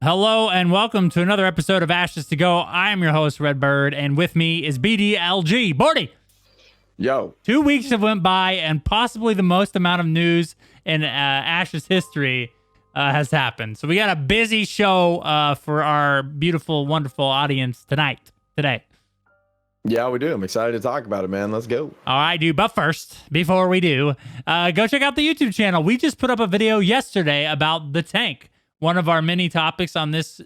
Hello and welcome to another episode of Ashes to Go. I am your host, Redbyrd, and with me is BDLG. Bordy! Yo. 2 weeks have went by, and possibly the most amount of news in Ashes history has happened. So we got a busy show for our beautiful, wonderful audience today. Yeah, we do. I'm excited to talk about it, man. Let's go. All right, dude. But first, before we do, go check out the YouTube channel. We just put up a video yesterday about the tank, one of our many topics on this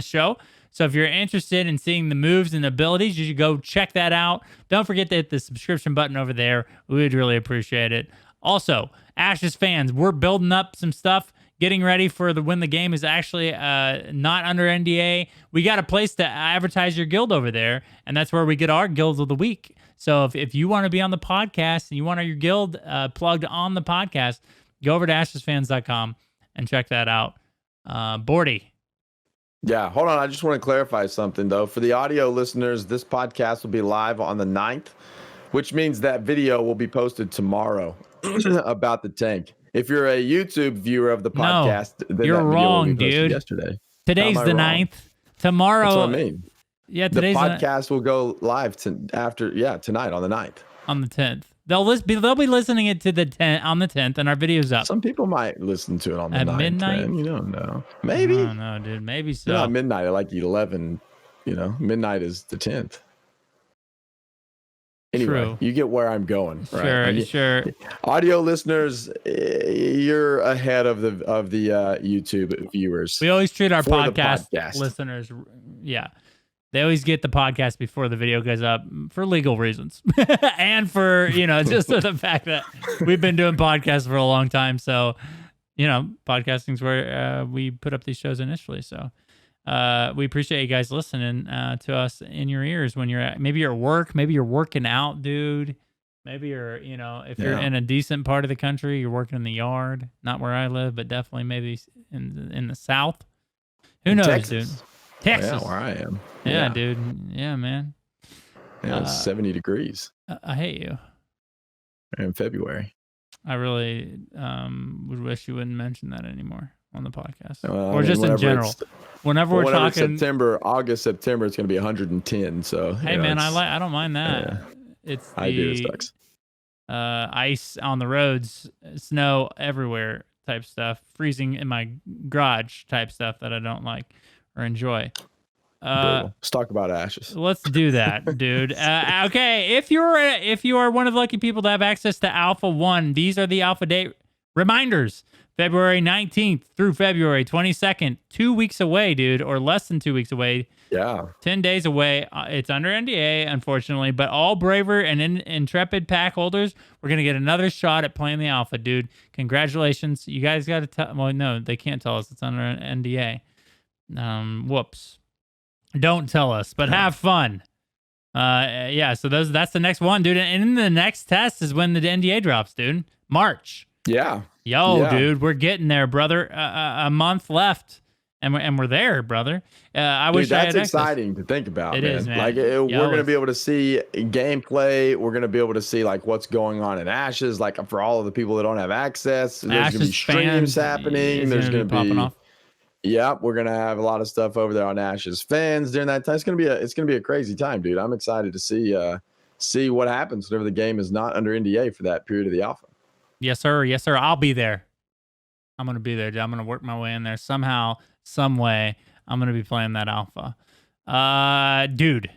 show. So if you're interested in seeing the moves and abilities, you should go check that out. Don't forget to hit the subscription button over there. We would really appreciate it. Also, Ashes fans, we're building up some stuff, getting ready for when the game is actually not under NDA. We got a place to advertise your guild over there, and that's where we get our guilds of the week. So if you want to be on the podcast and you want your guild plugged on the podcast, go over to ashesfans.com and check that out. Bordy. Yeah, hold on. I just want to clarify something, though. For the audio listeners, this podcast will be live on the 9th, which means that video will be posted tomorrow about the tank. If you're a YouTube viewer of the podcast, then you're that video wrong, will be posted dude. Yesterday. Today's the 9th. Tomorrow. That's what I mean. Yeah, the podcast will go live tonight on the 9th. On the 10th. They'll be listening it to the 10th on the 10th, and our video's up. Some people might listen to it on the at 9th. Midnight. Man. You don't know. Maybe. I don't know, dude. Maybe so. Not midnight at like 11. Midnight is the 10th. Anyway, True. You get where I'm going. Right? Sure. Audio listeners, you're ahead of the YouTube viewers. We always treat our podcast listeners. Yeah. They always get the podcast before the video goes up for legal reasons. And for, just the fact that we've been doing podcasts for a long time. So, podcasting's where we put up these shows initially. So we appreciate you guys listening to us in your ears when maybe you're at work, maybe you're working out, dude. Maybe you're, if you're in a decent part of the country, you're working in the yard. Not where I live, but definitely maybe in the South. Who knows, Texas. dude? Texas. Yeah, where I am. Yeah, dude. Yeah, man. Yeah, it's 70 degrees. I hate you. In February. I really would wish you wouldn't mention that anymore on the podcast. Or just in general. Whenever we're talking August, September, it's going to be 110. So hey, man, I don't mind that. Yeah, it's I do. It sucks. Ice on the roads, snow everywhere type stuff, freezing in my garage type stuff that I don't like or enjoy. Let's talk about Ashes. Let's do that, dude. Okay, if you are one of the lucky people to have access to Alpha 1, these are the Alpha date reminders. February 19th through February 22nd, 2 weeks away, dude, or less than 2 weeks away. Yeah. 10 days away. It's under NDA, unfortunately, but all Braver and Intrepid pack holders, we're going to get another shot at playing the Alpha, dude. Congratulations. You guys got to tell... Well, no, they can't tell us. It's under an NDA. Whoops. Don't tell us, but have fun. So that's the next one, dude. And the next test is when the NDA drops, dude. March. Yeah. Dude, we're getting there, brother. A month left, and we're there, brother. I wish that's I had exciting to think about. It man. is, man. Like we're going to be able to see gameplay. We're going to be able to see like what's going on in Ashes. Like for all of the people that don't have access, there's going to be streams happening. There's going to be popping off. Yeah, we're gonna have a lot of stuff over there on Ashes fans during that time. It's gonna be a crazy time, dude. I'm excited to see what happens whenever the game is not under NDA for that period of the alpha. Yes, sir. Yes, sir. I'll be there. I'm gonna be there, dude. I'm gonna work my way in there somehow, some way. I'm gonna be playing that alpha, dude.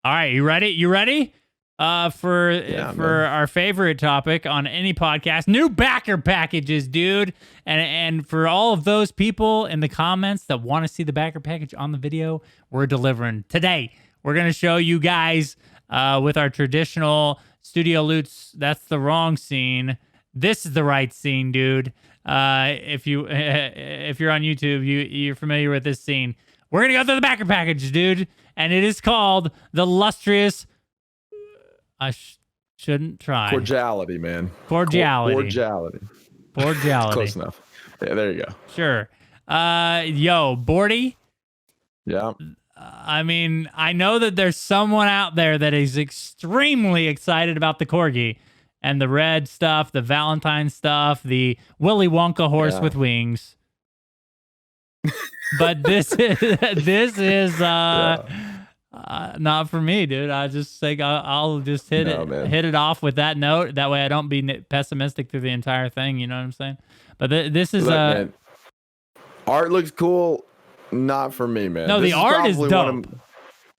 All right, you ready? You ready? For our favorite topic on any podcast, new backer packages, dude. And for all of those people in the comments that want to see the backer package on the video, we're delivering today. We're going to show you guys with our traditional studio loots. That's the wrong scene. This is the right scene, dude. If you're on YouTube, you're familiar with this scene. We're going to go through the backer package, dude. And it is called the Lustrous I shouldn't try. Cordiality, man. Cordiality. Close enough. Yeah, there you go. Sure. Bordy. Yeah. I mean, I know that there's someone out there that is extremely excited about the Corgi and the red stuff, the Valentine stuff, the Willy Wonka horse with wings. But this is not for me, dude. I just think I'll just hit it off with that note. That way I don't be pessimistic through the entire thing. You know what I'm saying? But this is Look, man, art looks cool. Not for me, man. No, the art is dope.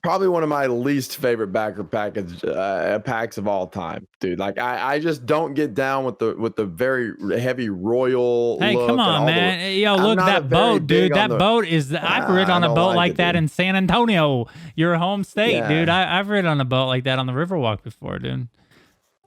Probably one of my least favorite backer packs of all time, dude. Like I just don't get down with the very heavy royal. Hey, look come on, man! Yo, look, that boat, dude. That boat is. I've ridden on a boat like that in San Antonio, your home state, dude. I've ridden on a boat like that on the Riverwalk before, dude.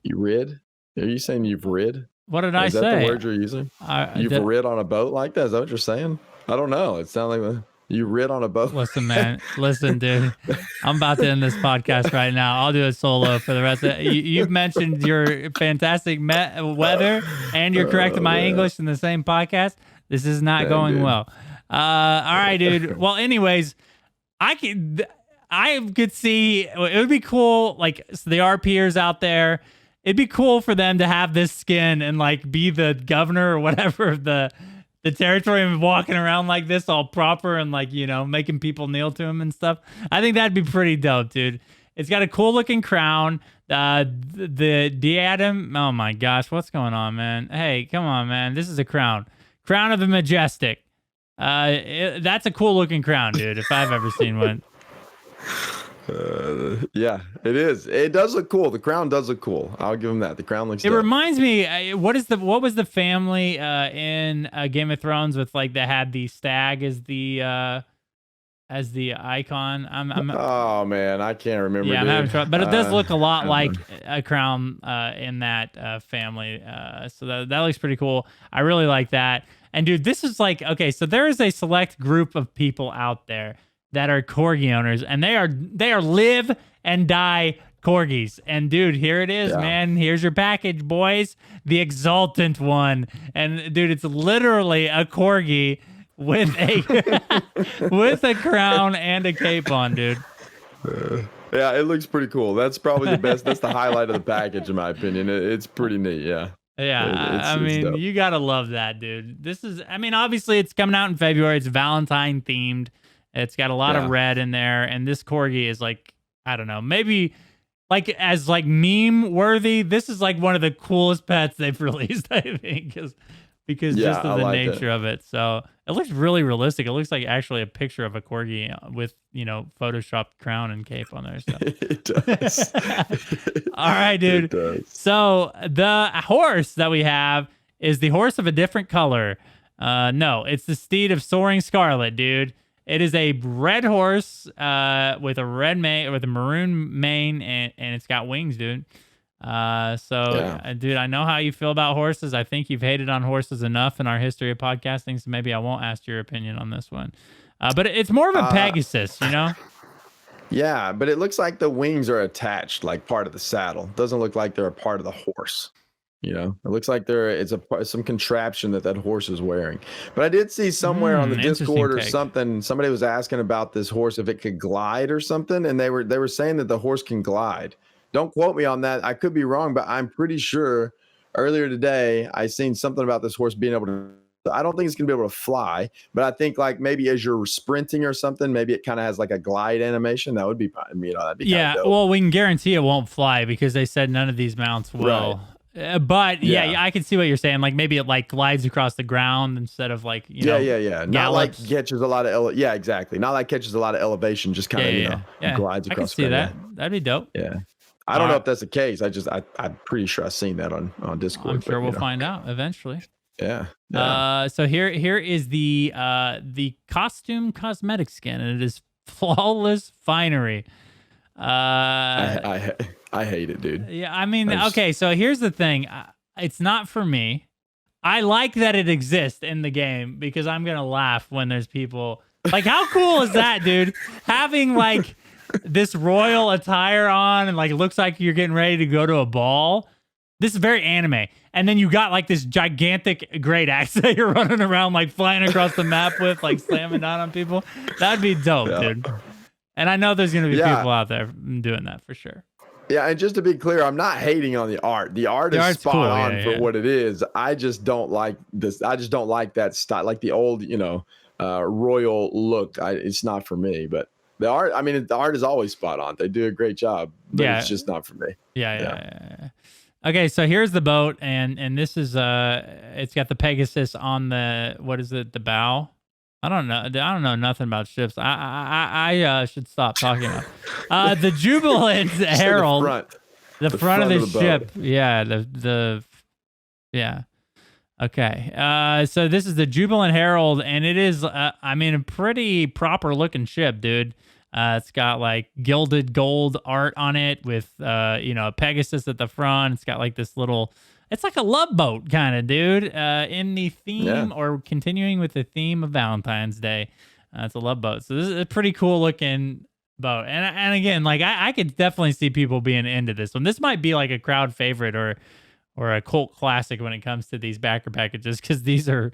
You rid? Are you saying you've rid? What did I say? Is that the word you're using? You've rid on a boat like that? Is that what you're saying? I don't know. It sounds like you rid on a boat. Listen, man. Listen, dude. I'm about to end this podcast right now. I'll do a solo for the rest of it. You've mentioned your fantastic weather, and you're correcting my English in the same podcast. This is not going well. All right, dude. Well, anyways, I could see it would be cool. Like, so the RPers out there, it'd be cool for them to have this skin and like be the governor or whatever of the territory and walking around like this all proper and like, you know, making people kneel to him and stuff. I think that'd be pretty dope, dude. It's got a cool looking crown. The diadem. Oh my gosh, what's going on, man? Hey, come on, man. This is a crown. Crown of the Majestic. That's a cool looking crown, dude, if I've ever seen one. Yeah, it is. It does look cool. The crown does look cool. I'll give him that. The crown looks. It reminds me. What was the family in Game of Thrones with like that had the stag as the icon? Oh man, I can't remember. Yeah, I'm having trouble, but it does look a lot like a crown in that family. So that looks pretty cool. I really like that. And dude, this is like, okay, so there is a select group of people out there that are corgi owners, and they are live and die corgis. And dude, here it is, man. Here's your package, boys. The Exultant one. And dude, it's literally a corgi with a with a crown and a cape on, dude. Yeah, it looks pretty cool. That's probably the best. That's the highlight of the package, in my opinion. It's pretty neat. Yeah. Yeah, I mean, you gotta love that, dude. This is, I mean, obviously it's coming out in February. It's Valentine themed. It's got a lot of red in there, and this corgi is like, I don't know, maybe like as like meme worthy. This is like one of the coolest pets they've released, I think, because just of the nature of it. So it looks really realistic. It looks like actually a picture of a corgi with, you know, photoshopped crown and cape on there. So. It does. All right, dude. It does. So the horse that we have is the horse of a different color. No, it's the steed of Soaring Scarlet, dude. It is a red horse with a red mane, with a maroon mane, and it's got wings, dude. Dude, I know how you feel about horses. I think you've hated on horses enough in our history of podcasting, so maybe I won't ask your opinion on this one. But it's more of a Pegasus, you know? Yeah, but it looks like the wings are attached, like part of the saddle. Doesn't look like they're a part of the horse. You know, it looks like it's some contraption that horse is wearing. But I did see somewhere on the Discord or something, somebody was asking about this horse, if it could glide or something, and they were saying that the horse can glide. Don't quote me on that. I could be wrong, but I'm pretty sure earlier today I seen something about this horse being able to. I don't think it's gonna be able to fly, but I think like maybe as you're sprinting or something, maybe it kind of has like a glide animation. That would be, you know, that'd be dope. Well, we can guarantee it won't fly because they said none of these mounts will. Right. But yeah, I can see what you're saying. Like maybe it like glides across the ground instead of like, you know, Not gallops. like catches a lot of exactly. Not like catches a lot of elevation, just kind of glides across. I can see that. That'd be dope. Yeah. I don't know if that's the case. I'm pretty sure I've seen that on Discord. I'm sure we'll find out eventually. Yeah. So here is the costume cosmetic skin, and it is flawless finery. I hate it, dude. Yeah, I mean, okay, so here's the thing. It's not for me. I like that it exists in the game because I'm going to laugh when there's people. Like, how cool is that, dude? Having, like, this royal attire on and, like, it looks like you're getting ready to go to a ball. This is very anime. And then you got, like, this gigantic great axe that you're running around, like, flying across the map with, like, slamming down on people. That'd be dope, dude. And I know there's going to be people out there doing that for sure. Yeah, and just to be clear, I'm not hating on the art. The art is spot on for what it is. I just don't like this. I just don't like that style, like the old, you know, royal look. It's not for me, but the art, I mean, the art is always spot on. They do a great job, but it's just not for me. Yeah. Okay, so here's the boat, and this is it's got the Pegasus on the, what is it, the bow? I don't know nothing about ships. I should stop talking about the Jubilant Herald, the front of the ship. Yeah, yeah. Okay. So this is the Jubilant Herald, and it is I mean, a pretty proper looking ship, dude. It's got like gilded gold art on it with, a Pegasus at the front. It's got like this little, it's like a love boat kind of, dude, in the theme or continuing with the theme of Valentine's Day. It's a love boat. So this is a pretty cool looking boat. And again, like I could definitely see people being into this one. This might be like a crowd favorite or a cult classic when it comes to these backer packages, because these are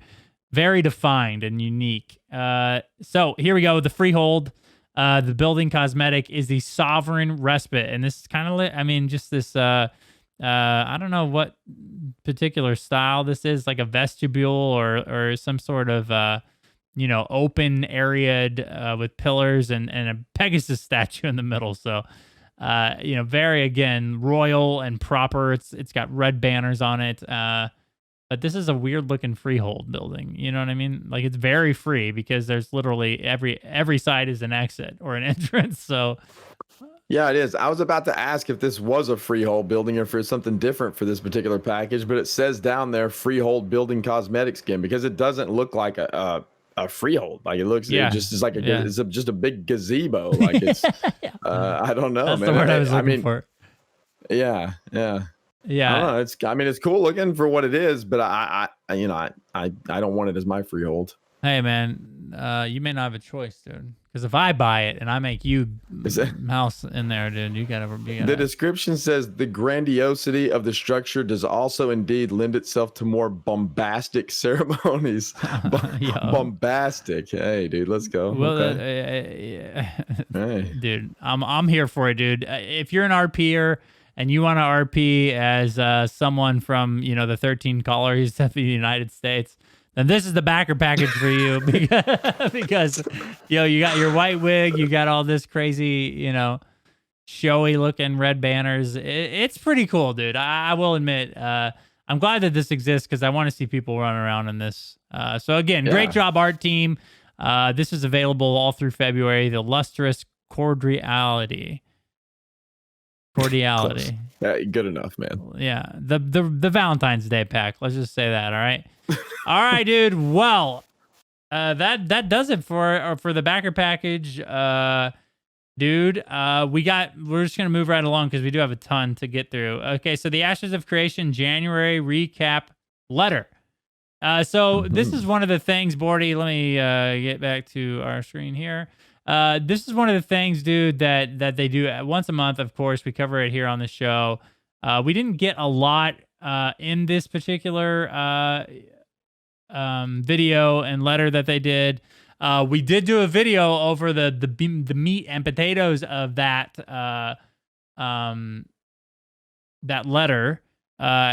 very defined and unique. So here we go. The freehold. The building cosmetic is the Sovereign Respite, and this is kind of, I mean, just this, I don't know what particular style this is, like a vestibule or some sort of, open area with pillars and a Pegasus statue in the middle. So, very, again, royal and proper. It's got red banners on it. But this is a weird looking freehold building. You know what I mean? Like, it's very free because there's literally every side is an exit or an entrance. So yeah, it is. I was about to ask if this was a freehold building or if it's something different for this particular package, but it says down there freehold building cosmetic skin, because it doesn't look like a freehold. Like, it looks, it just is like it's just a big gazebo. Like, it's I don't know. That's man. the word I was looking for. Yeah. Yeah. I don't know. It's cool looking for what it is, but I don't want it as my freehold. Hey man, you may not have a choice, dude. Because if I buy it and I make you house in there, dude, you gotta. The description says the grandiosity of the structure does also indeed lend itself to more bombastic ceremonies. Bombastic. Hey, dude, let's go. Well, hey. Dude, I'm here for it, dude. If you're an RPer and you want to RP as someone from the 13 colonies of the United States, then this is the backer package for you, because you got your white wig, you got all this crazy, showy looking red banners. It's pretty cool, dude. I will admit, I'm glad that this exists because I want to see people run around in this. So again, great job, art team. This is available all through February. The Lustrous Cordiality. Yeah, good enough, man. Yeah, the Valentine's Day pack. Let's just say that. All right. All right, dude. Well, that does it for the backer package, dude. We're just gonna move right along because we do have a ton to get through. Okay, so the Ashes of Creation January recap letter. So this is one of the things, Bordy. Let me get back to our screen here. This is one of the things, dude, that they do once a month. Of course, we cover it here on the show. We didn't get a lot in this particular video and letter that they did. We did do a video over the meat and potatoes of that letter,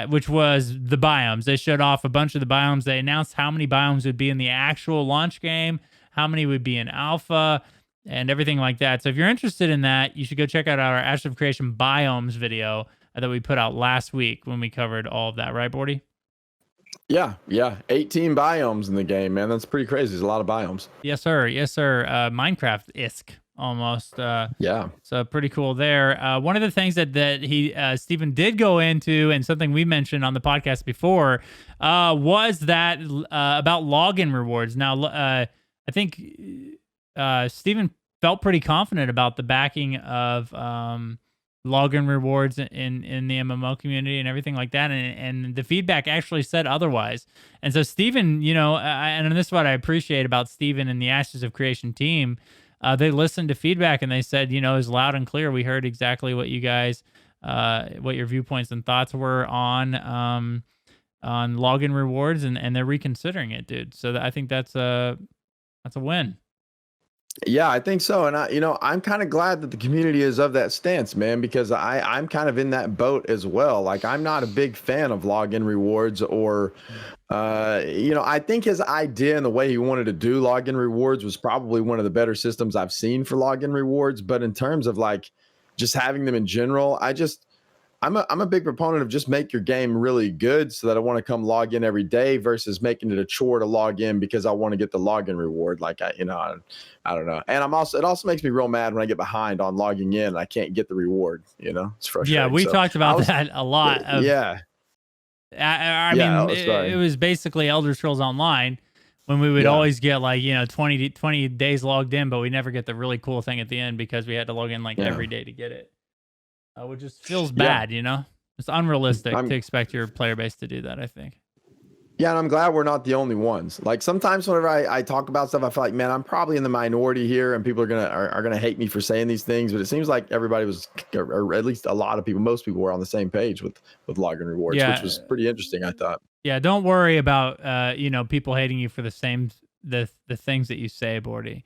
which was the biomes. They showed off a bunch of the biomes. They announced how many biomes would be in the actual launch game, how many would be in alpha, and everything like that. So if you're interested in that, you should go check out our Ashes of Creation biomes video that we put out last week when we covered all of that. Right, Bordy? Yeah. 18 biomes in the game, man. That's pretty crazy. There's a lot of biomes. Yes, sir. Minecraft-esque almost. Yeah. So pretty cool there. One of the things that Stephen did go into, and something we mentioned on the podcast before, was that about login rewards. Now, I think Stephen felt pretty confident about the backing of login rewards in the MMO community and everything like that, and the feedback actually said otherwise. And so Stephen, and this is what I appreciate about Stephen and the Ashes of Creation team, they listened to feedback and they said, it was loud and clear. We heard exactly what you guys, what your viewpoints and thoughts were on login rewards, and they're reconsidering it, dude. So I think that's a win. Yeah, I think so. And I'm kind of glad that the community is of that stance, man, because I'm kind of in that boat as well. Like, I'm not a big fan of login rewards or I think his idea and the way he wanted to do login rewards was probably one of the better systems I've seen for login rewards. But in terms of like just having them in general, I'm a big proponent of just make your game really good so that I want to come log in every day versus making it a chore to log in because I want to get the login reward. Like I don't know. And it also makes me real mad when I get behind on logging in and I can't get the reward. It's frustrating. Yeah, we talked about that a lot. Yeah. I mean, it was basically Elder Scrolls Online when we would always get like, 20 days logged in, but we never get the really cool thing at the end because we had to log in like every day to get it. Which just feels bad, It's unrealistic to expect your player base to do that, I think. Yeah, and I'm glad we're not the only ones. Like sometimes whenever I talk about stuff, I feel like, man, I'm probably in the minority here, and people are gonna hate me for saying these things. But it seems like everybody was, or at least a lot of people, most people were on the same page with login rewards, which was pretty interesting, I thought. Yeah, don't worry about people hating you for the things that you say, Bordy.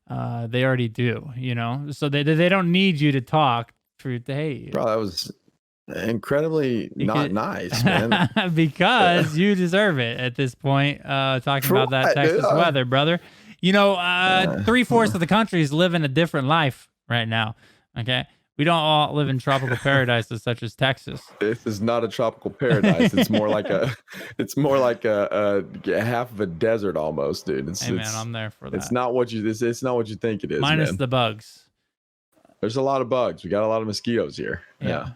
They already do, so they don't need you to talk to hate you. Bro, that was incredibly not nice, man. Because you deserve it at this point. Talking about that Texas weather, brother. 3/4 of the country is living a different life right now. Okay, we don't all live in tropical paradises such as Texas. This is not a tropical paradise. It's more like a half of a desert almost, dude. Man, I'm there for that. It's not what you think it is. Minus man. The bugs. There's a lot of bugs. We got a lot of mosquitoes here. Yeah.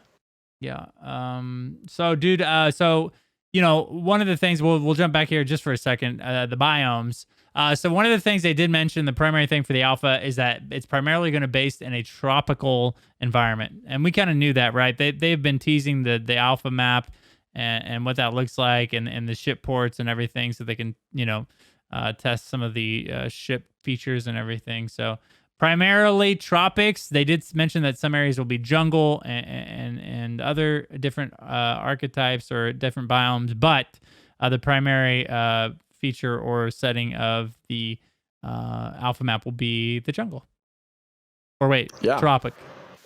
So, dude. One of the things we'll jump back here just for a second. The biomes. So one of the things they did mention, the primary thing for the alpha is that it's primarily going to be based in a tropical environment, and we kind of knew that, right? They've been teasing the alpha map and what that looks like, and the ship ports and everything, so they can test some of the ship features and everything. So. Primarily tropics. They did mention that some areas will be jungle and other different archetypes or different biomes, but the primary feature or setting of the alpha map will be the jungle. Or wait, tropic.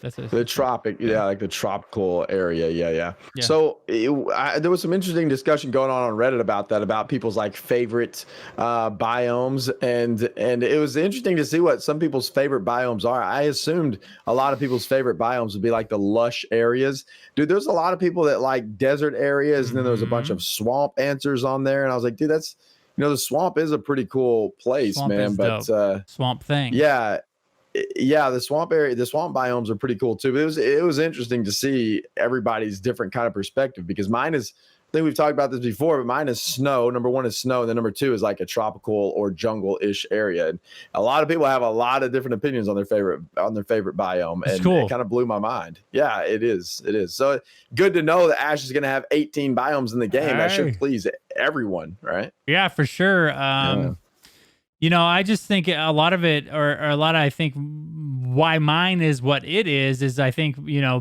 That's the tropic, like the tropical area. Yeah. So there was some interesting discussion going on Reddit about that, about people's like favorite biomes, and it was interesting to see what some people's favorite biomes are. I assumed a lot of people's favorite biomes would be like the lush areas. Dude, there's a lot of people that like desert areas, and then there was a bunch of swamp answers on there, and I was like, dude, that's the swamp is a pretty cool place, man. But swamp thing. Yeah, the swamp biomes are pretty cool too. But it was interesting to see everybody's different kind of perspective, because mine is, I think we've talked about this before, but mine is snow. Number one is snow, and then number two is like a tropical or jungle-ish area. And a lot of people have a lot of different opinions on their favorite biome, and it kind of blew my mind. Yeah, it is. So good to know that Ash is going to have 18 biomes in the game. That should please everyone, right? Yeah, for sure. I just think a lot of it, I think why mine is what it is I think,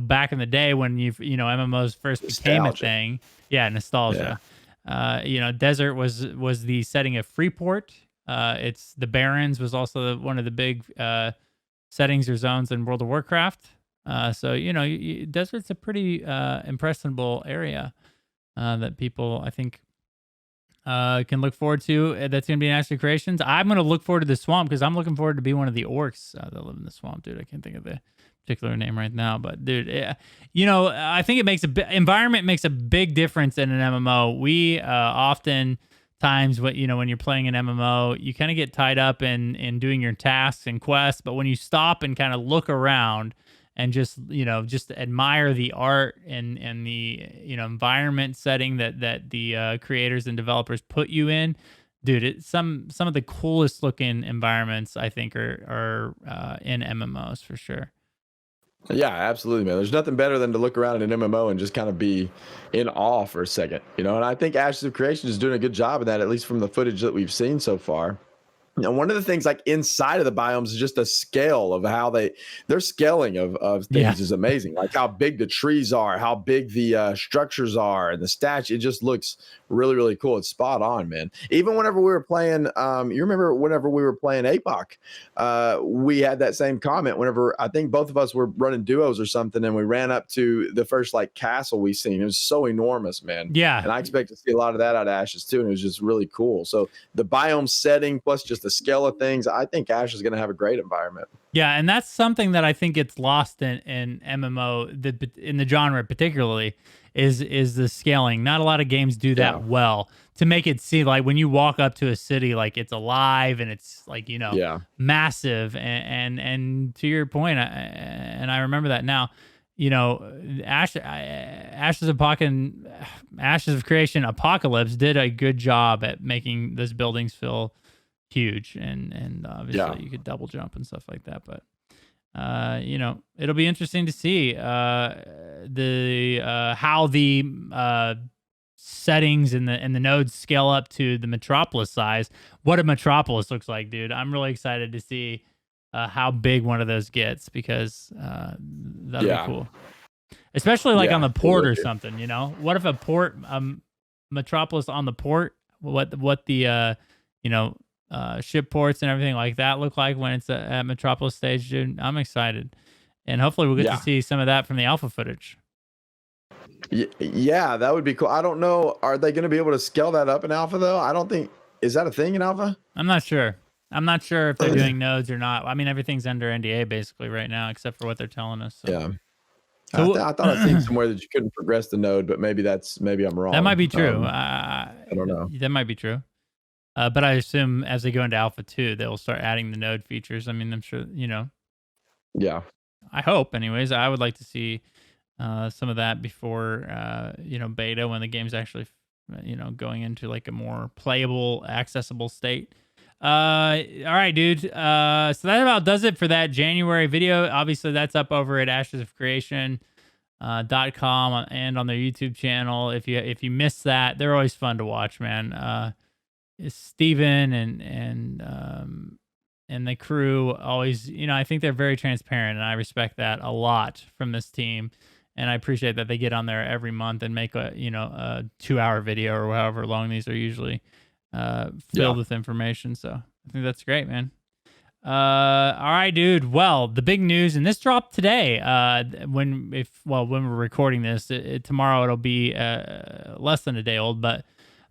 back in the day when MMOs first became a thing. Yeah, nostalgia. Yeah. Desert was the setting of Freeport. It's the Barrens was also one of the big settings or zones in World of Warcraft. So, desert's a pretty impressionable area that people, I think, can look forward to. That's going to be in Ashley Creations. I'm going to look forward to the swamp because I'm looking forward to be one of the orcs that live in the swamp, dude. I can't think of the particular name right now, but dude, I think environment makes a big difference in an MMO. We often times when you're playing an MMO, you kind of get tied up in doing your tasks and quests, but when you stop and kind of look around and just admire the art and the environment setting that the creators and developers put you in, dude, some of the coolest looking environments I think are in MMOs for sure. Yeah, absolutely, man. There's nothing better than to look around in an MMO and just kind of be in awe for a second, and I think Ashes of Creation is doing a good job of that, at least from the footage that we've seen so far. And one of the things like inside of the biomes is just a scale of how their scaling of things is amazing. Like how big the trees are, how big the structures are, and the statue. It just looks really, really cool. It's spot on, man. Even whenever we were playing, you remember whenever we were playing APOC, we had that same comment whenever I think both of us were running duos or something, and we ran up to the first like castle we seen. It was so enormous, man. Yeah. And I expect to see a lot of that out of Ashes too. And it was just really cool. So the biome setting plus just the scale of things, I think Ash is going to have a great environment. Yeah, and that's something that I think gets lost in MMO, in the genre particularly, is the scaling. Not a lot of games do that well to make it seem like when you walk up to a city, like it's alive and it's like, you know, massive. And to your point, I remember that now. You know, Ashes of Creation Apocalypse did a good job at making those buildings feel huge, and obviously you could double jump and stuff like that. But you know, it'll be interesting to see how the settings and the nodes scale up to the Metropolis size. What a Metropolis looks like, dude. I'm really excited to see how big one of those gets, because that'll be cool. Especially like on the port or something, you know? What if a port, Metropolis on the port, what the, you know, ship ports and everything like that look like when it's at Metropolis stage, dude? I'm excited. And hopefully we'll get to see some of that from the alpha footage. Yeah, that would be cool. I don't know. Are they going to be able to scale that up in alpha, though? I don't think. Is that a thing in alpha? I'm not sure. I'm not sure if they're doing nodes or not. I mean, everything's under NDA basically right now, except for what they're telling us. So. Yeah. So I thought I'd seen somewhere that you couldn't progress the node, but maybe I'm wrong. That might be true. I don't know. That might be true. But I assume as they go into Alpha 2, they'll start adding the node features. I mean, I'm sure, you know. Yeah. I hope, anyways. I would like to see some of that before, you know, beta, when the game's actually, you know, going into like a more playable, accessible state. All right, dude. So that about does it for that January video. Obviously, that's up over at ashesofcreation.com and on their YouTube channel. If you missed that, they're always fun to watch, man. Steven and the crew always, you know, I think they're very transparent, and I respect that a lot from this team. And I appreciate that they get on there every month and make a 2-hour video or however long these are usually filled with information. So I think that's great, man. All right, dude. Well, the big news, and this dropped today. When we're recording this, tomorrow it'll be less than a day old, but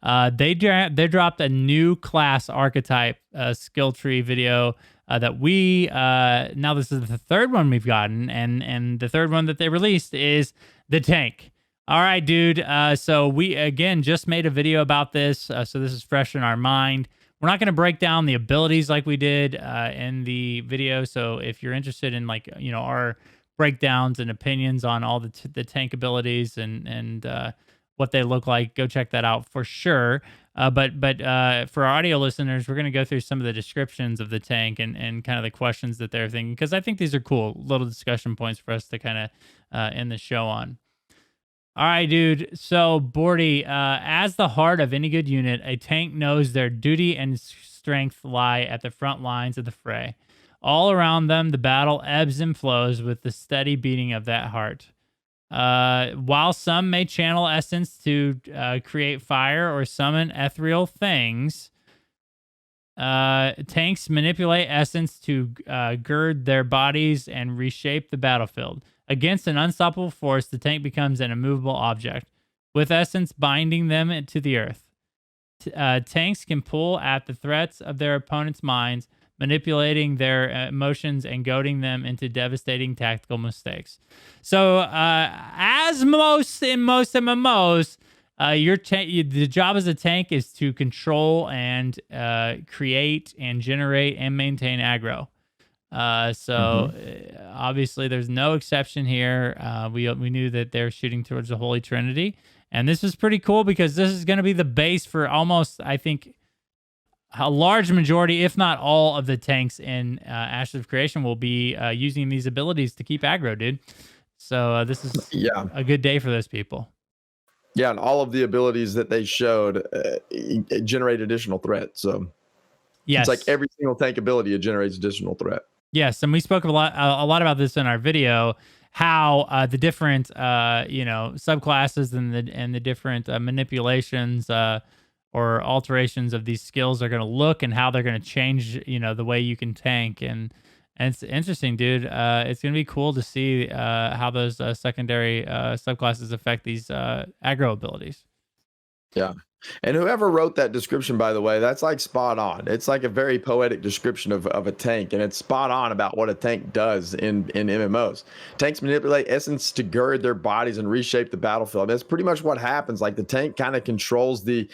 they dropped a new class archetype skill tree video that we now this is the third one we've gotten, and the third one that they released is the tank. All right, dude. So we, again, just made a video about this. So this is fresh in our mind. We're not going to break down the abilities like we did in the video. So if you're interested in, like, you know, our breakdowns and opinions on all the tank abilities and what they look like, go check that out for sure. But for our audio listeners, we're going to go through some of the descriptions of the tank and kind of the questions that they're thinking, because I think these are cool little discussion points for us to kind of end the show on. All right, dude. So, Bordy, as the heart of any good unit, a tank knows their duty and strength lie at the front lines of the fray. All around them, the battle ebbs and flows with the steady beating of that heart. While some may channel essence to create fire or summon ethereal things, tanks manipulate essence to gird their bodies and reshape the battlefield. Against an unstoppable force, the tank becomes an immovable object, with essence binding them to the earth. Tanks can pull at the threats of their opponents' minds, manipulating their emotions and goading them into devastating tactical mistakes. So, as in most MMOs, the job as a tank is to control and create and generate and maintain aggro. Obviously there's no exception here. We knew that they're shooting towards the Holy Trinity, and this is pretty cool because this is going to be the base for almost, I think, a large majority, if not all, of the tanks in Ashes of Creation will be using these abilities to keep aggro, dude. So this is a good day for those people. Yeah, and all of the abilities that they showed generate additional threats. So Yes. It's like every single tank ability, it generates additional threat. Yes, and we spoke a lot about this in our video. How the different subclasses and the different manipulations or alterations of these skills are going to look, and how they're going to change the way you can tank. And it's interesting, dude. It's going to be cool to see how those secondary subclasses affect these aggro abilities. Yeah. And whoever wrote that description, by the way, that's like spot on. It's like a very poetic description of a tank, and it's spot on about what a tank does in MMOs. Tanks manipulate essence to gird their bodies and reshape the battlefield. I mean, that's pretty much what happens. Like the tank kind of controls the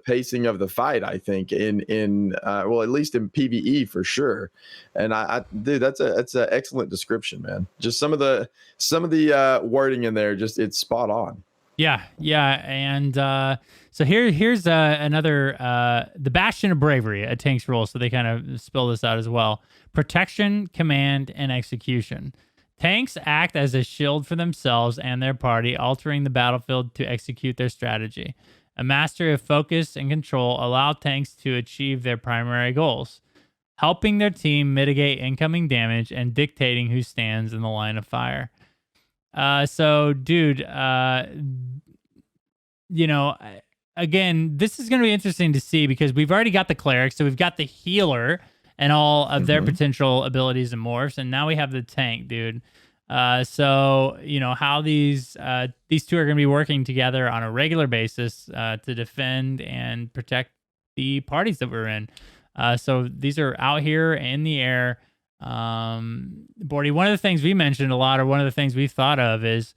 pacing of the fight, I think, well, at least in PvE for sure. And dude, that's an excellent description, man. Just some of the wording in there, just it's spot on. Yeah, and so here's another the Bastion of Bravery, a tank's role. So they kind of spill this out as well. Protection, command, and execution. Tanks act as a shield for themselves and their party, altering the battlefield to execute their strategy. A mastery of focus and control allow tanks to achieve their primary goals, helping their team mitigate incoming damage and dictating who stands in the line of fire. So, dude, again, this is going to be interesting to see because we've already got the cleric, so we've got the healer and all of their potential abilities and morphs, and now we have the tank, dude. So how these two are going to be working together on a regular basis to defend and protect the parties that we're in. So these are out here in the air. Bordy, one of the things we mentioned a lot, or one of the things we've thought of is,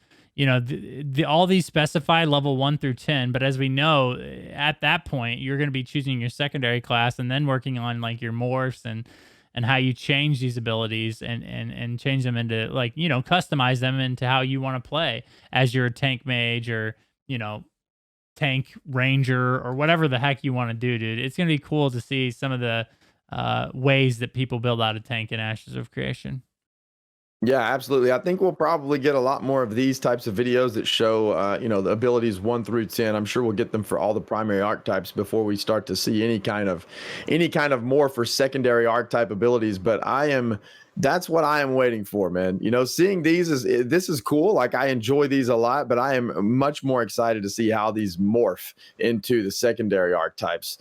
all these specify level 1 through 10, but as we know, at that point, you're going to be choosing your secondary class and then working on like your morphs and how you change these abilities and change them into customize them into how you want to play as your tank mage or, tank ranger or whatever the heck you want to do, dude. It's going to be cool to see some of the ways that people build out a tank in Ashes of Creation. Yeah, absolutely. I think we'll probably get a lot more of these types of videos that show, the abilities 1 through 10. I'm sure we'll get them for all the primary archetypes before we start to see any kind of more for secondary archetype abilities. But that's what I am waiting for, man. Seeing this is cool. Like I enjoy these a lot, but I am much more excited to see how these morph into the secondary archetypes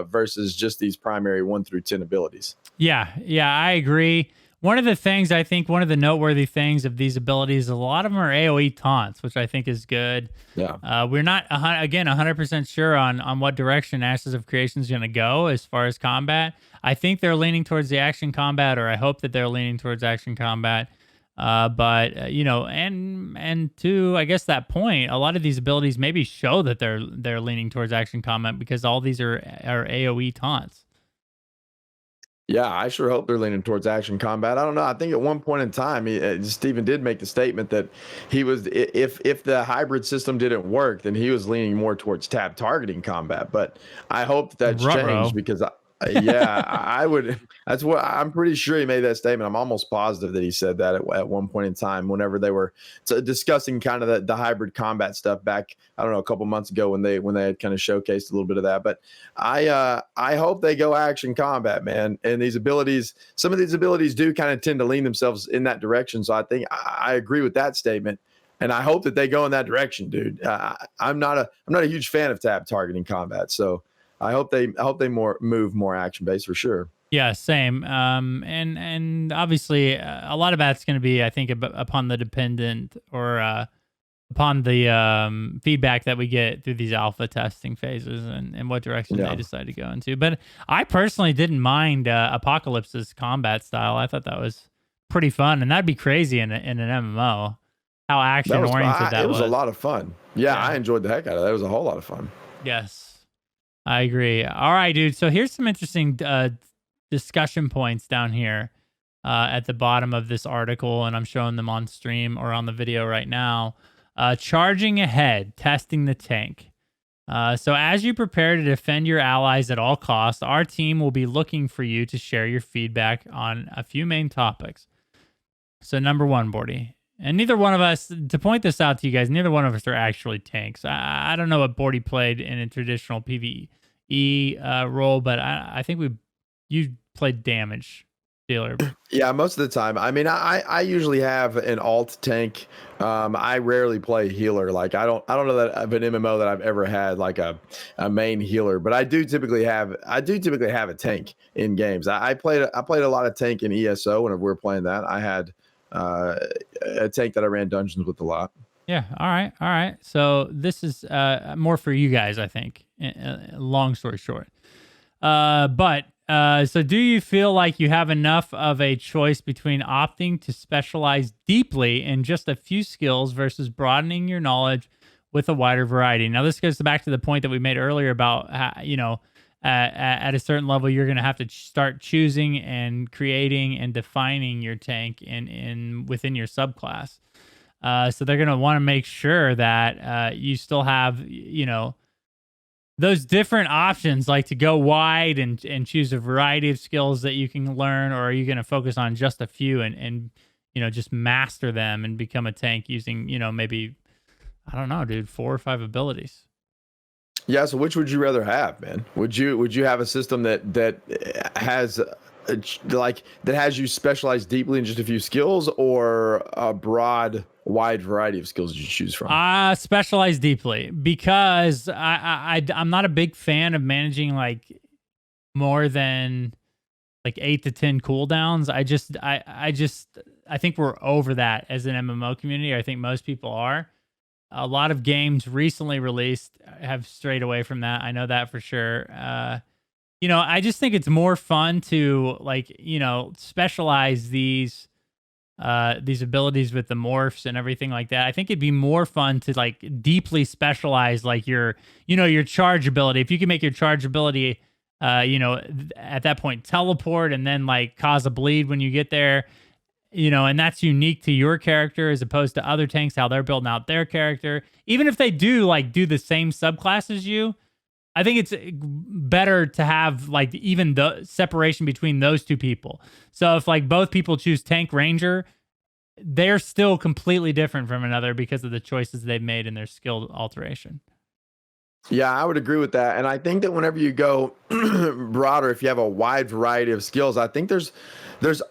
versus just these primary 1 through 10 abilities. Yeah, I agree. One of the noteworthy things of these abilities, a lot of them are AoE taunts, which I think is good. Yeah. We're not, 100% sure on what direction Ashes of Creation is going to go as far as combat. I think they're leaning towards the action combat, or I hope that they're leaning towards action combat. But and to, I guess, that point, a lot of these abilities maybe show that they're leaning towards action combat because all these are AoE taunts. Yeah, I sure hope they're leaning towards action combat. I don't know. I think at one point in time, Steven did make the statement that he was, if the hybrid system didn't work, then he was leaning more towards tab targeting combat. But I hope that's changed because I would. That's what I'm pretty sure he made that statement. I'm almost positive that he said that at one point in time, whenever they were discussing kind of the hybrid combat stuff back, I don't know, a couple months ago when they had kind of showcased a little bit of that. But I hope they go action combat, man. And these abilities, some of these abilities do kind of tend to lean themselves in that direction. So I think I agree with that statement. And I hope that they go in that direction, dude. I'm not a huge fan of tab targeting combat. So I hope they move more action based for sure. Yeah, same. And obviously a lot of that's going to be, I think, upon the dependent or upon the feedback that we get through these alpha testing phases and what direction they decide to go into. But I personally didn't mind Apocalypse's combat style. I thought that was pretty fun, and that'd be crazy in an MMO. How action oriented that was. It was a lot of fun. Yeah, I enjoyed the heck out of that. It was a whole lot of fun. Yes. I agree. All right, dude. So here's some interesting discussion points down here at the bottom of this article, and I'm showing them on stream or on the video right now. Charging ahead, testing the tank. So as you prepare to defend your allies at all costs, our team will be looking for you to share your feedback on a few main topics. So number one, Bordy. And neither one of us, to point this out to you guys, neither one of us are actually tanks. I don't know what Bordy played in a traditional PvE role, but I think you played damage dealer. Yeah, most of the time. I mean, I usually have an alt tank. I rarely play healer. Like I don't know that of an MMO that I've ever had like a main healer, but I do typically have a tank in games. I played a lot of tank in ESO whenever we were playing that. I had a tank that I ran dungeons with a lot. Yeah. All right. So this is more for you guys, I think. Long story short. So do you feel like you have enough of a choice between opting to specialize deeply in just a few skills versus broadening your knowledge with a wider variety? Now, this goes back to the point that we made earlier about how, at a certain level, you're going to have to start choosing and creating and defining your tank within your subclass. So they're going to want to make sure that you still have, those different options, like to go wide and choose a variety of skills that you can learn, or are you going to focus on just a few and just master them and become a tank using, maybe, I don't know, dude, 4 or 5 abilities? Yeah. So which would you rather have, man? Would you have a system that has that has you specialize deeply in just a few skills, or a broad, wide variety of skills you choose from? Specialize deeply, because I'm not a big fan of managing like more than like 8 to 10 cooldowns. I think we're over that as an MMO community. I think most people are. A lot of games recently released have strayed away from that. I know that for sure. I just think it's more fun to specialize these abilities with the morphs and everything like that. I think it'd be more fun to like deeply specialize like your charge ability. If you can make your charge ability, at that point teleport and then like cause a bleed when you get there, and that's unique to your character as opposed to other tanks, how they're building out their character. Even if they do the same subclass as you, I think it's better to have like even the separation between those two people. So if like both people choose tank ranger, they're still completely different from another because of the choices they've made in their skill alteration. Yeah, I would agree with that. And I think that whenever you go broader, if you have a wide variety of skills, I think there's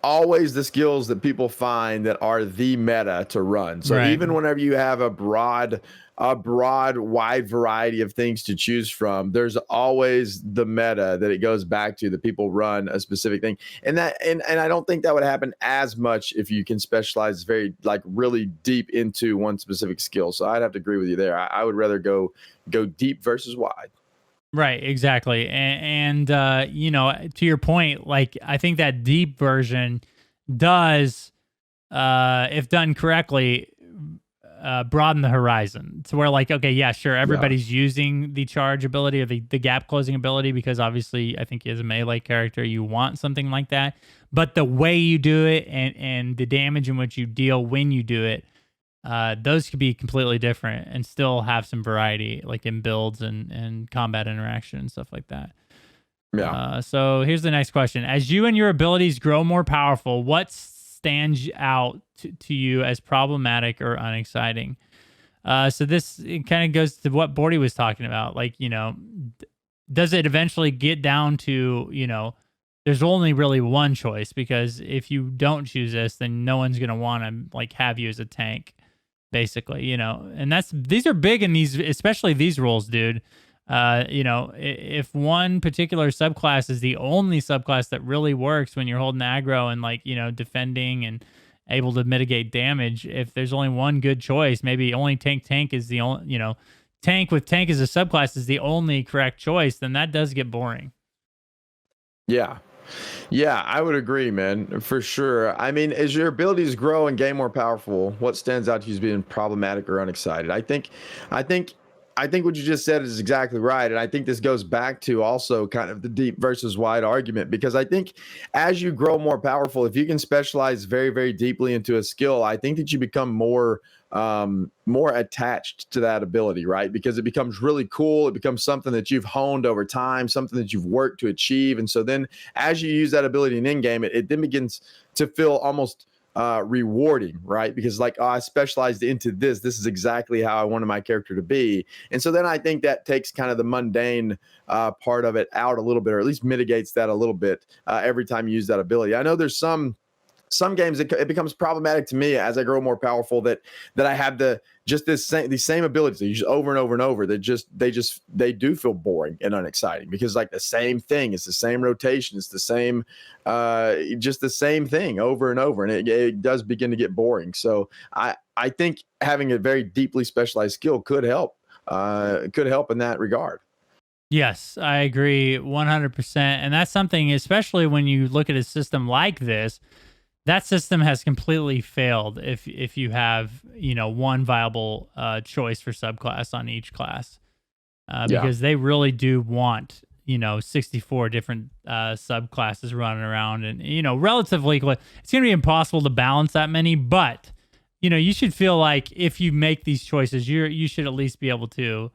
always the skills that people find that are the meta to run. So Right. even whenever you have a broad, wide variety of things to choose from, there's always the meta that it goes back to, that people run a specific thing. And I don't think that would happen as much if you can specialize very really deep into one specific skill. So I'd have to agree with you there. I would rather go deep versus wide. Right, exactly. And to your point, like I think that deep version does, if done correctly, broaden the horizon to where like, okay, yeah, sure, everybody's using the charge ability or the gap closing ability, because obviously I think as a melee character you want something like that, but the way you do it and the damage in which you deal when you do it, those could be completely different and still have some variety, like in builds and combat interaction and stuff like that. Yeah. So here's the next question: as you and your abilities grow more powerful, what stands out to you as problematic or unexciting? So this kind of goes to what Bordy was talking about. Like, does it eventually get down to, there's only really one choice, because if you don't choose this, then no one's going to want to like have you as a tank, basically, and these are big in these, especially these roles, dude. If one particular subclass is the only subclass that really works when you're holding aggro and defending and able to mitigate damage, if there's only one good choice, maybe only tank is the only, tank with tank as a subclass is the only correct choice, then that does get boring. Yeah. Yeah, I would agree, man, for sure. I mean, as your abilities grow and gain more powerful, what stands out to you as being problematic or unexcited? I think what you just said is exactly right. And I think this goes back to also kind of the deep versus wide argument, because I think as you grow more powerful, if you can specialize very, very deeply into a skill, I think that you become more attached to that ability, right? Because it becomes really cool. It becomes something that you've honed over time, something that you've worked to achieve. And so then as you use that ability in in-game, it then begins to feel almost rewarding, right? Because like, oh, I specialized into this. This is exactly how I wanted my character to be. And so then I think that takes kind of the mundane part of it out a little bit, or at least mitigates that a little bit every time you use that ability. I know there's some games it becomes problematic to me as I grow more powerful that I have these same abilities that you use over and over and over that they do feel boring and unexciting, because like the same thing, it's the same rotation, it's the same just the same thing over and over, and it does begin to get boring. So I think having a very deeply specialized skill could help in that regard. Yes, I agree 100%. And that's something, especially when you look at a system like this, that system has completely failed if you have, one viable choice for subclass on each class, because they really do want 64 different subclasses running around, and relatively it's going to be impossible to balance that many, but you should feel like if you make these choices, you should at least be able to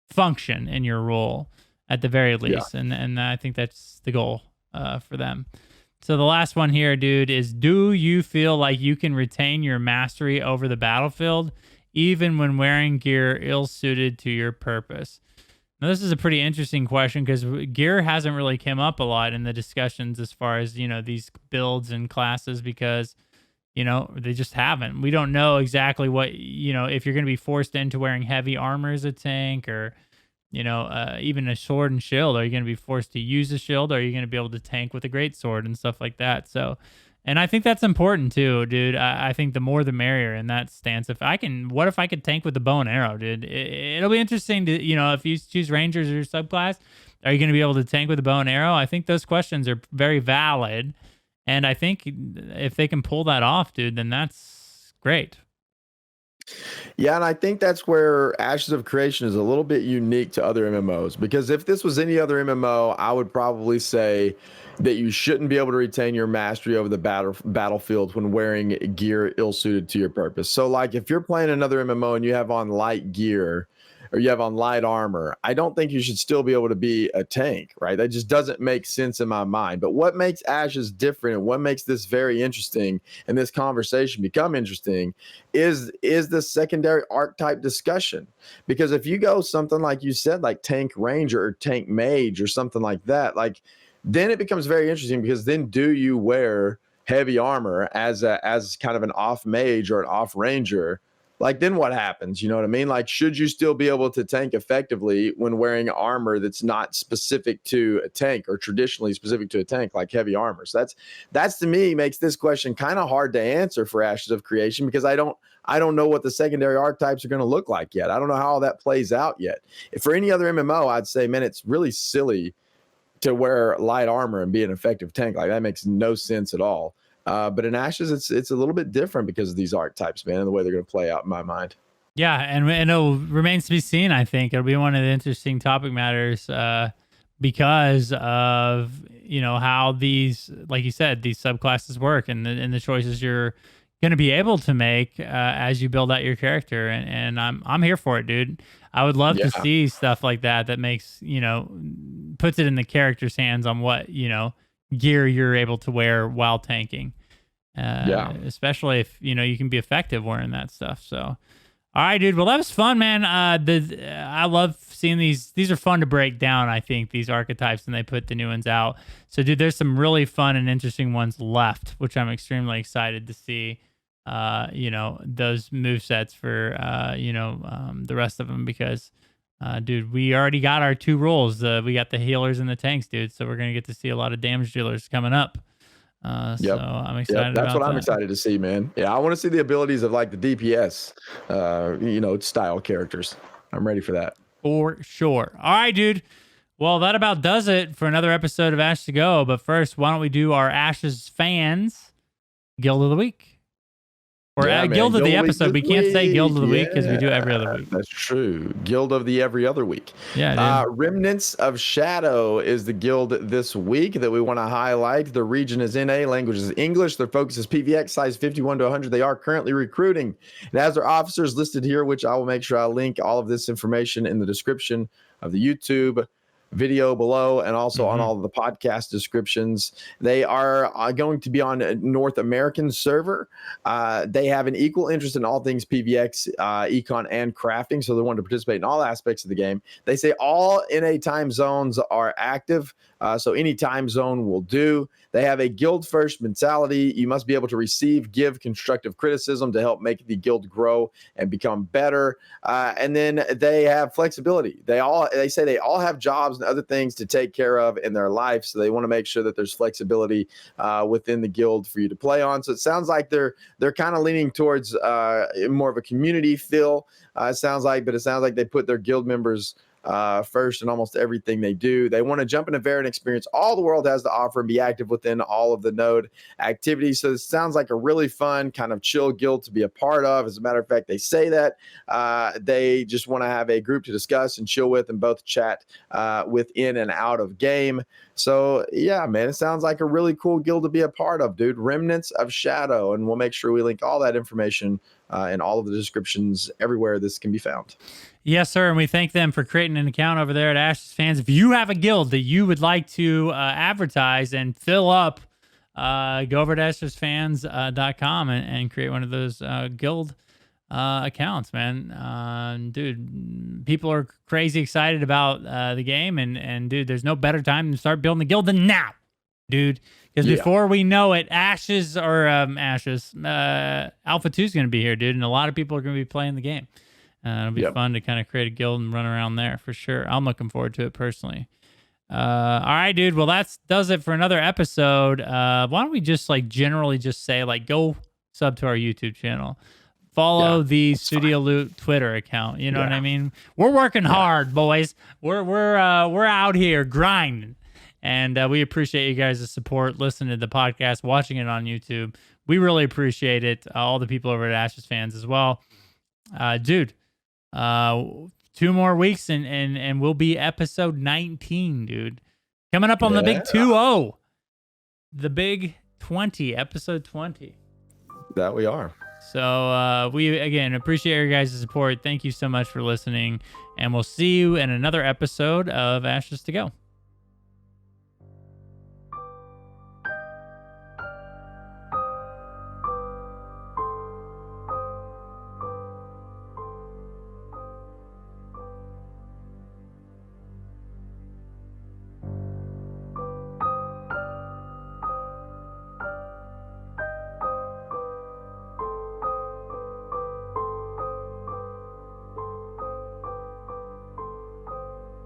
function in your role at the very least. And I think that's the goal for them. So the last one here, dude, is, do you feel like you can retain your mastery over the battlefield even when wearing gear ill-suited to your purpose? Now, this is a pretty interesting question because gear hasn't really come up a lot in the discussions as far as, these builds and classes, because, they just haven't. We don't know exactly what, if you're going to be forced into wearing heavy armor as a tank, or even a sword and shield. Are you going to be forced to use a shield? Or are you going to be able to tank with a great sword and stuff like that? So, and I think that's important too, dude. I think the more the merrier in that stance. What if I could tank with the bow and arrow, dude? It'll be interesting to, if you choose Rangers or your subclass, are you going to be able to tank with the bow and arrow? I think those questions are very valid. And I think if they can pull that off, dude, then that's great. Yeah, and I think that's where Ashes of Creation is a little bit unique to other MMOs, because if this was any other MMO, I would probably say that you shouldn't be able to retain your mastery over the battlefield when wearing gear ill-suited to your purpose. So like if you're playing another MMO and you have on light gear, or you have on light armor, I don't think you should still be able to be a tank, right? That just doesn't make sense in my mind. But what makes Ashes different, and what makes this very interesting and this conversation become interesting, is the secondary archetype discussion. Because if you go something like you said, like tank ranger or tank mage or something like that, like then it becomes very interesting, because then do you wear heavy armor as kind of an off mage or an off ranger? Like, then what happens? You know what I mean? Like, should you still be able to tank effectively when wearing armor that's not specific to a tank, or traditionally specific to a tank, like heavy armor? So that's to me makes this question kind of hard to answer for Ashes of Creation, because I don't know what the secondary archetypes are going to look like yet. I don't know how all that plays out yet. If for any other MMO, I'd say, man, it's really silly to wear light armor and be an effective tank. Like, that makes no sense at all. But in Ashes, it's a little bit different because of these archetypes, man, and the way they're going to play out in my mind. Yeah, and it'll remains to be seen. I think it'll be one of the interesting topic matters because of how these, like you said, these subclasses work, and the choices you're going to be able to make as you build out your character. And I'm here for it, dude. I would love to see stuff like that makes puts it in the character's hands on what gear you're able to wear while tanking, especially if you can be effective wearing that stuff. So all right, dude, well, that was fun, man. I love seeing these are fun to break down, I think, these archetypes, and they put the new ones out. So dude, there's some really fun and interesting ones left, which I'm extremely excited to see those movesets for the rest of them, because dude, we already got our two roles. We got the healers and the tanks, dude. So we're going to get to see a lot of damage dealers coming up. So I'm excited That's about what I'm that. excited to see, man. Yeah, I want to see the abilities of like the DPS, style characters. I'm ready for that. For sure. All right, dude. Well, that about does it for another episode of Ash to Go. But first, why don't we do our Ashes fans Guild of the Week? Or Guild of the episode. We can't say Guild of the Week because we do every other week. That's true. Guild of the every other week. Yeah. Remnants of Shadow is the guild this week that we want to highlight. The region is NA, language is English. Their focus is PVX, size 51 to 100. They are currently recruiting. It has their officers listed here, which I will make sure I link all of this information in the description of the YouTube video below and also on all of the podcast descriptions. They are going to be on a North American server. They have an equal interest in all things PvX, econ, and crafting, so they want to participate in all aspects of the game. They say all NA time zones are active, so any time zone will do. They have a guild first mentality. You must be able to receive, give constructive criticism to help make the guild grow and become better. And then they have flexibility. They say they all have jobs and other things to take care of in their life, so they want to make sure that there's flexibility within the guild for you to play on. So it sounds like they're kind of leaning towards more of a community feel. It sounds like they put their guild members first in almost everything they do. They want to jump into Varen, experience all the world has to offer, and be active within all of the node activities. So it sounds like a really fun, kind of chill guild to be a part of. As a matter of fact, they say that they just want to have a group to discuss and chill with and both chat within and out of game. So yeah, man, it sounds like a really cool guild to be a part of, dude. Remnants of Shadow, and we'll make sure we link all that information in all of the descriptions everywhere this can be found. Yes, sir, and we thank them for creating an account over there at Ashes Fans. If you have a guild that you would like to advertise and fill up, go over to ashesfans.com and create one of those guild accounts, man. Dude, people are crazy excited about the game, and dude, there's no better time to start building the guild than now, dude. Because before we know it, Alpha 2 is going to be here, dude, and a lot of people are going to be playing the game. It'll be fun to kind of create a guild and run around there for sure. I'm looking forward to it personally. All right, dude. Well, that does it for another episode. Why don't we just generally just say go sub to our YouTube channel, follow the Studio Loot Twitter account. You know what I mean? We're working hard, boys. We're out here grinding, and we appreciate you guys' support, listening to the podcast, watching it on YouTube. We really appreciate it. All the people over at Ashes Fans as well, dude. 2 more weeks and we'll be episode 19, dude. Coming up on the big 2-0. The big 20, episode 20. That we are. So we again appreciate your guys' support. Thank you so much for listening, and we'll see you in another episode of Ashes to Go.